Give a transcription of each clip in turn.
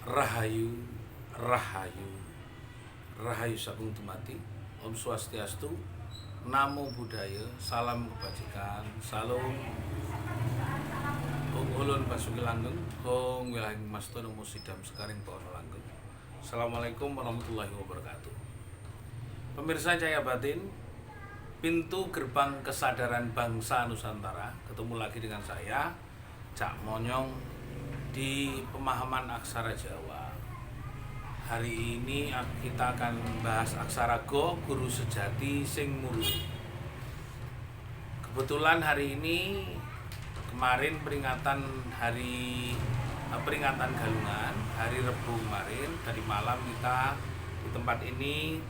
Rahayu, Rahayu, Rahayu Sagung Tumati, Om Swastiastu, Namo Buddhaya, Salam Kebajikan, Salam, Om Ulun Pasuki Langgeng, Hong Wilahing Masto Namo Sidam Sekaring Pono Langgeng. Assalamualaikum warahmatullahi wabarakatuh. Pemirsa Cahaya Batin, pintu gerbang kesadaran bangsa Nusantara. Ketemu lagi dengan saya, Cak Monyong, di pemahaman aksara Jawa. Hari ini kita akan bahas aksara Go, guru sejati sing muru. Kebetulan hari ini kemarin peringatan Galungan, hari Rebu kemarin, dari malam kita di tempat ini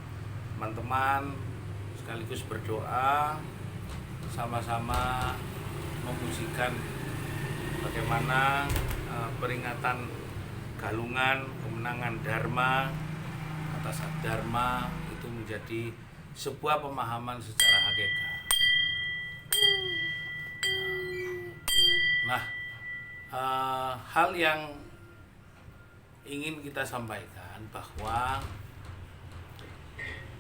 teman-teman sekaligus berdoa, sama-sama memujikan bagaimana peringatan Galungan, kemenangan Dharma atas Dharma itu menjadi sebuah pemahaman secara hakikat. Nah, hal yang ingin kita sampaikan bahwa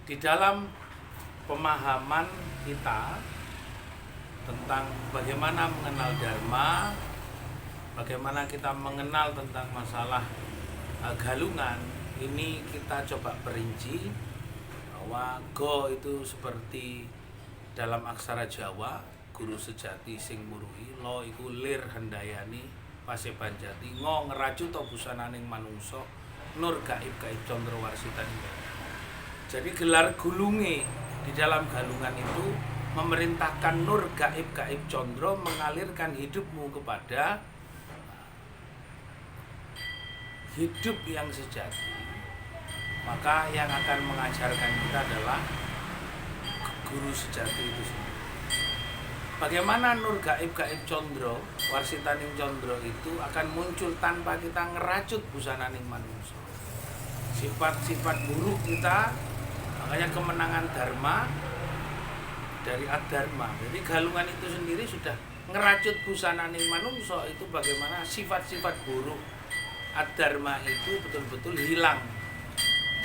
di dalam pemahaman kita tentang bagaimana mengenal Dharma, bagaimana kita mengenal tentang masalah Galungan, ini kita coba perinci bahwa Go itu seperti dalam aksara Jawa, guru sejati sing muruhi, lo iku lir handayani paseban jati, ngo ngeracu to busananing manungso, nur gaib gaib condro warsitan. Jadi gelar gulunge di dalam Galungan itu memerintahkan nur gaib gaib condro mengalirkan hidupmu kepada hidup yang sejati. Maka yang akan mengajarkan kita adalah guru sejati itu sendiri. Bagaimana nur gaib gaib condro, warsitaning condro itu akan muncul tanpa kita ngeracut busananing manungsa. Sifat-sifat buruk kita, makanya kemenangan Dharma dari Adharma. Jadi Galungan itu sendiri sudah ngeracut busananing manungsa itu bagaimana sifat-sifat buruk Adharma itu betul-betul hilang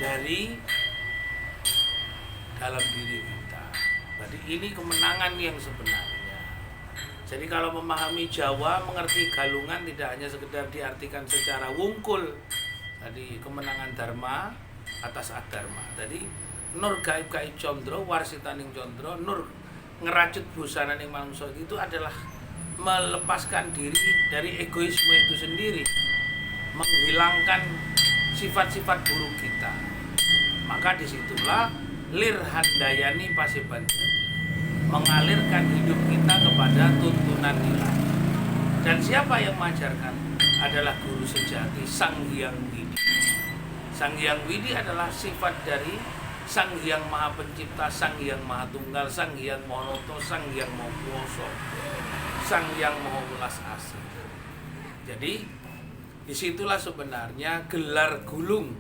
dari dalam diri kita. Jadi ini kemenangan yang sebenarnya. Jadi kalau memahami Jawa, mengerti Galungan tidak hanya sekedar diartikan secara wungkul. Tadi kemenangan Dharma atas Adharma. Jadi nur gaib gaib condro, warsitaning condro, nur ngeracut busananing manungsa itu adalah melepaskan diri dari egoisme itu sendiri, menghilangkan sifat-sifat buruk kita. Maka disitulah lir handayani paseban jati, mengalirkan hidup kita kepada tuntunan ilahi. Dan siapa yang mengajarkan? Adalah guru sejati, Sang Hyang Widi. Sang Hyang Widi adalah sifat dari Sang Hyang Maha Pencipta, Sang Hyang Maha Tunggal, Sang Hyang Monoto, Sang Hyang Maha Kuwasa, Sang Hyang Maha Welas Asih. Jadi disitulah sebenarnya gelar gulung,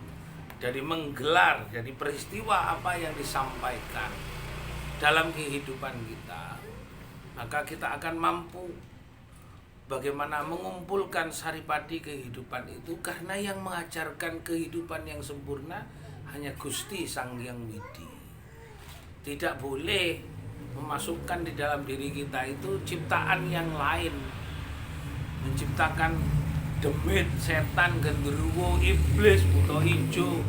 dari menggelar, jadi peristiwa apa yang disampaikan dalam kehidupan kita, maka kita akan mampu bagaimana mengumpulkan saripati kehidupan itu, karena yang mengajarkan kehidupan yang sempurna hanya Gusti Sang Hyang Widi. Tidak boleh memasukkan di dalam diri kita itu ciptaan yang lain, menciptakan demit, setan, genderuwo, iblis, buto hijau,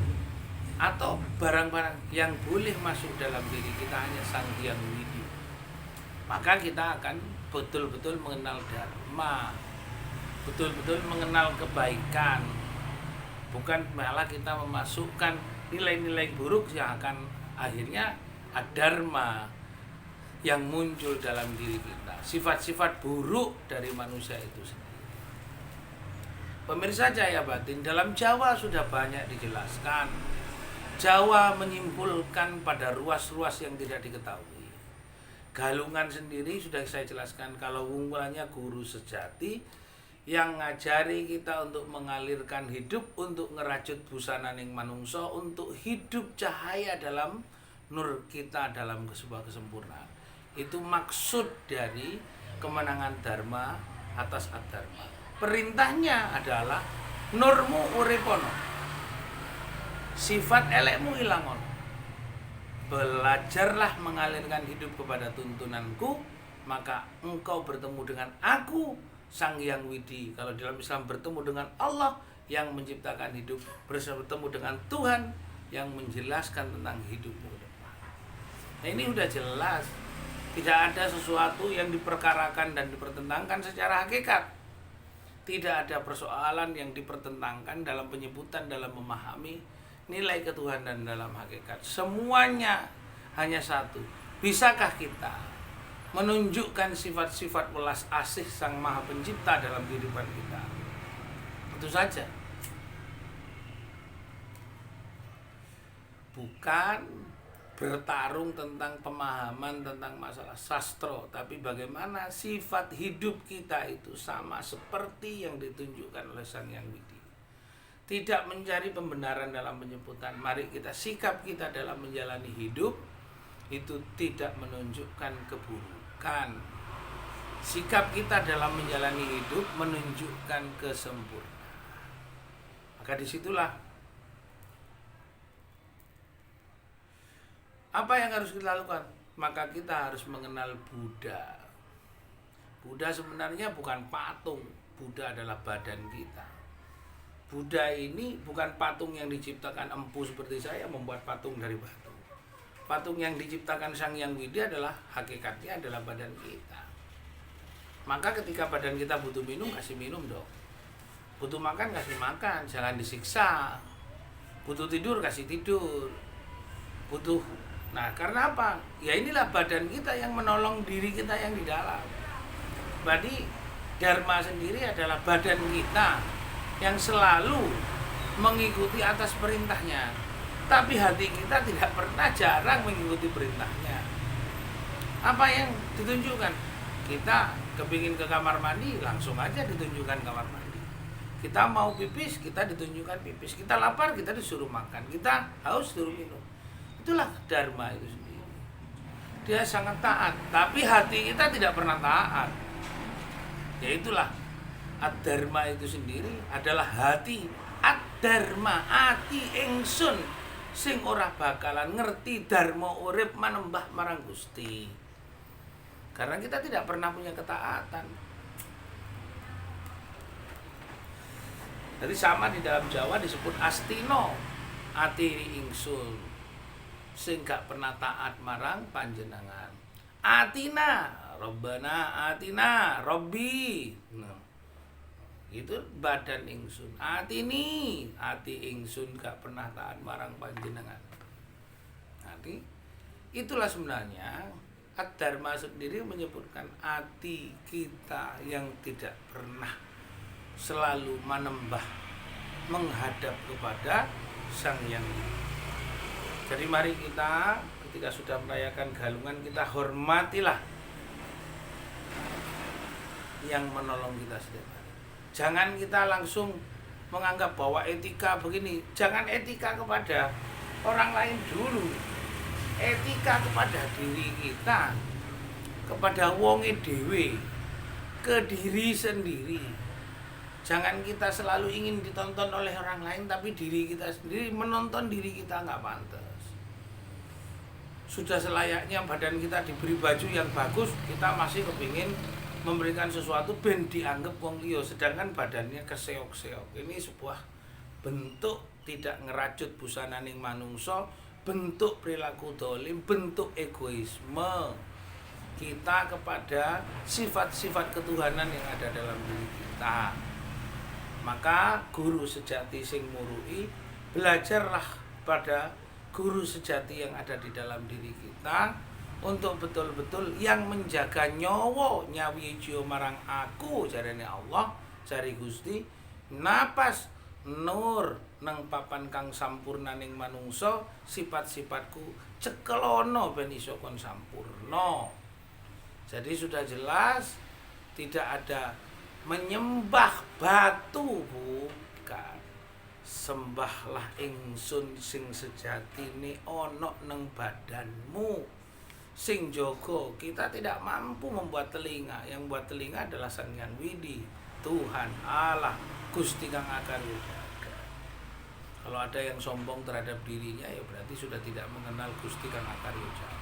atau barang-barang yang boleh masuk dalam diri kita hanya Sang Hyang Widi. Maka kita akan betul-betul mengenal Dharma, betul-betul mengenal kebaikan, bukan malah kita memasukkan nilai-nilai buruk yang akan akhirnya adharma yang muncul dalam diri kita, sifat-sifat buruk dari manusia itu sendiri. Pemirsa Cahaya Batin, dalam Jawa sudah banyak dijelaskan. Jawa menyimpulkan pada ruas-ruas yang tidak diketahui. Galungan sendiri sudah saya jelaskan, kalau unggulannya guru sejati yang ngajari kita untuk mengalirkan hidup, untuk ngeracut busananing manungsa, untuk hidup cahaya dalam nur kita dalam sebuah kesempurnaan. Itu maksud dari kemenangan Dharma atas Adharma. Perintahnya adalah nurmu urip ono, sifat elekmu ilang ono. Belajarlah mengalirkan hidup kepada tuntunanku, maka engkau bertemu dengan aku, Sang Hyang Widi. Kalau dalam Islam bertemu dengan Allah yang menciptakan hidup, bertemu dengan Tuhan yang menjelaskan tentang hidupmu ke depan. Nah, ini udah jelas. Tidak ada sesuatu yang diperkarakan dan dipertentangkan secara hakikat. Tidak ada persoalan yang dipertentangkan dalam penyebutan, dalam memahami nilai ketuhanan dalam hakikat. Semuanya hanya satu. Bisakah kita menunjukkan sifat-sifat welas asih Sang Maha Pencipta dalam kehidupan kita? Itu saja. Bukan bertarung tentang pemahaman tentang masalah sastro, tapi bagaimana sifat hidup kita itu sama seperti yang ditunjukkan oleh Sang Hyang Widi. Tidak mencari pembenaran dalam penyebutan. Mari kita sikap kita dalam menjalani hidup itu tidak menunjukkan keburukan. Sikap kita dalam menjalani hidup menunjukkan kesempurnaan. Maka disitulah apa yang harus kita lakukan? Maka kita harus mengenal Buddha. Buddha sebenarnya bukan patung. Buddha adalah badan kita. Buddha ini bukan patung yang diciptakan empu seperti saya membuat patung dari batu. Patung yang diciptakan Sang Hyang Widi adalah hakikatnya adalah badan kita. Maka ketika badan kita butuh minum, kasih minum dong. Butuh makan, kasih makan. Jangan disiksa. Butuh tidur, kasih tidur. Butuh. Nah, karena apa? Ya inilah badan kita yang menolong diri kita yang di dalam. Berarti Dharma sendiri adalah badan kita yang selalu mengikuti atas perintahnya. Tapi hati kita tidak pernah, jarang mengikuti perintahnya. Apa yang ditunjukkan? Kita kepingin ke kamar mandi, langsung aja ditunjukkan kamar mandi. Kita mau pipis, kita ditunjukkan pipis. Kita lapar, kita disuruh makan. Kita haus, disuruh minum. Itulah Dharma itu sendiri. Dia sangat taat, tapi hati kita tidak pernah taat. Ya itulah Ad-Dharma itu sendiri adalah hati. Ad-Dharma, hati ingsun sing ora bakalan ngerti dharma urip manembah marang Gusti. Karena kita tidak pernah punya ketaatan. Jadi sama di dalam Jawa disebut astino, ati ingsun sing gak pernah taat marang panjenengan. Atina, Rabbana atina, Robbi. Nah, itu badan ingsun. Atini, ati ingsun gak pernah taat marang panjenengan. Nanti itulah sebenarnya Ad-Dharma sendiri menyebutkan hati kita yang tidak pernah selalu manembah menghadap kepada Sang Hyang Widi. Jadi mari kita ketika sudah merayakan galungan, kita hormatilah yang menolong kita setiap hari. Jangan kita langsung menganggap bahwa etika begini. Jangan etika kepada orang lain dulu. Etika kepada diri kita, kepada wonge dhewe, ke diri sendiri. Jangan kita selalu ingin ditonton oleh orang lain, tapi diri kita sendiri menonton diri kita nggak pantas. Sudah selayaknya badan kita diberi baju yang bagus, kita masih kepingin memberikan sesuatu ben dianggap wong liya, sedangkan badannya keseok-seok. Ini sebuah bentuk tidak ngeracut busananing manungsa, bentuk perilaku dolim, bentuk egoisme kita kepada sifat-sifat ketuhanan yang ada dalam diri kita. Maka guru sejati sing murui, belajarlah pada guru sejati yang ada di dalam diri kita untuk betul-betul yang menjaga nyawa nyawi jiwa marang aku, jarene Allah, jari Gusti, napas nur nang papan kang sampurna ning manungsa, sifat-sifatku cekelono ben iso kon sampurna. Jadi sudah jelas tidak ada menyembah batu, bukan. Sembahlah ingsun sing sejatine ana nang badanmu. Sing jogo, kita tidak mampu membuat telinga. Yang buat telinga adalah Sang Hyang Widi, Tuhan Allah. Gusti Kang Akarya Jagat. Kalau ada yang sombong terhadap dirinya, ya berarti sudah tidak mengenal Gusti Kang Akarya Jagat.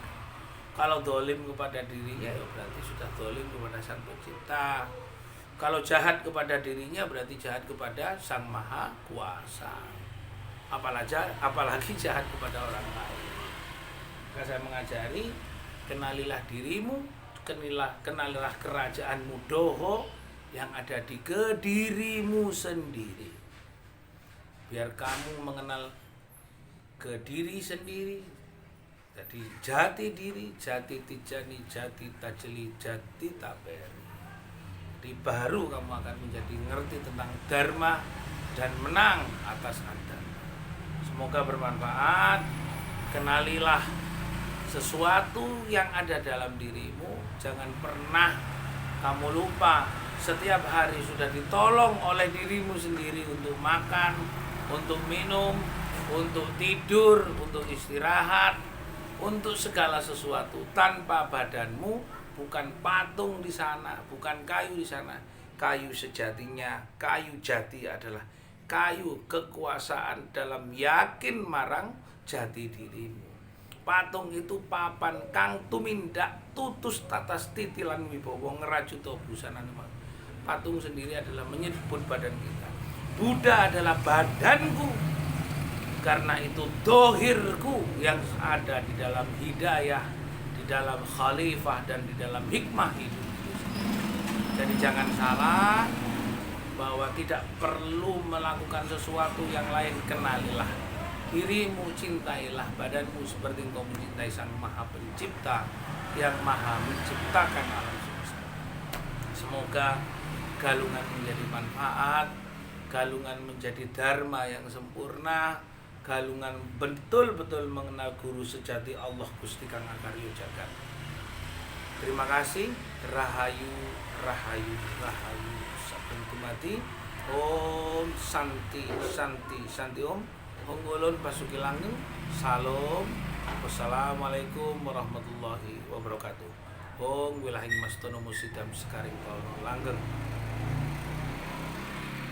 Kalau dolim kepada dirinya, ya berarti sudah dolim kepada Sang Pencipta. Kalau jahat kepada dirinya, berarti jahat kepada Sang Maha Kuasa. Apalagi jahat kepada orang lain. Maka saya mengajari, kenalilah dirimu, kenalilah kerajaanmu doho yang ada di kedirimu sendiri. Biar kamu mengenal ke diri sendiri. Jadi jati diri, jati tijani, jati tajeli, jati taberi. Jadi baru kamu akan menjadi ngerti tentang dharma dan menang atas adharma. Semoga bermanfaat. Kenalilah sesuatu yang ada dalam dirimu. Jangan pernah kamu lupa. Setiap hari sudah ditolong oleh dirimu sendiri untuk makan, untuk minum, untuk tidur, untuk istirahat, untuk segala sesuatu. Tanpa badanmu, bukan patung di sana, bukan kayu di sana. Kayu sejatinya, kayu jati adalah kayu kekuasaan dalam yakin marang jati dirimu. Patung itu papan kang tumindak tutus tatas titilan wibowo ngerajuto busana. Patung sendiri adalah menyebut badan kita. Buddha adalah badanku. Karena itu dohirku yang ada di dalam hidayah, di dalam khalifah, dan di dalam hikmah hidup. Jadi jangan salah bahwa tidak perlu melakukan sesuatu yang lain. Kenalilah dirimu, cintailah badanmu seperti engkau mencintai Sang Maha Pencipta yang Maha menciptakan alam semesta. Semoga galungan menjadi manfaat, galungan menjadi dharma yang sempurna, galungan betul-betul mengenal guru sejati Allah Gusti Kang Akarya Jagat. Terima kasih. Rahayu, rahayu, rahayu. Saben dumadi. Om Santi, Santi, Santi Om. Honggolon pasuki langgeng. Salam. Wassalamualaikum warahmatullahi wabarakatuh. Om wilahing mastono musidam sekaring kono langgeng.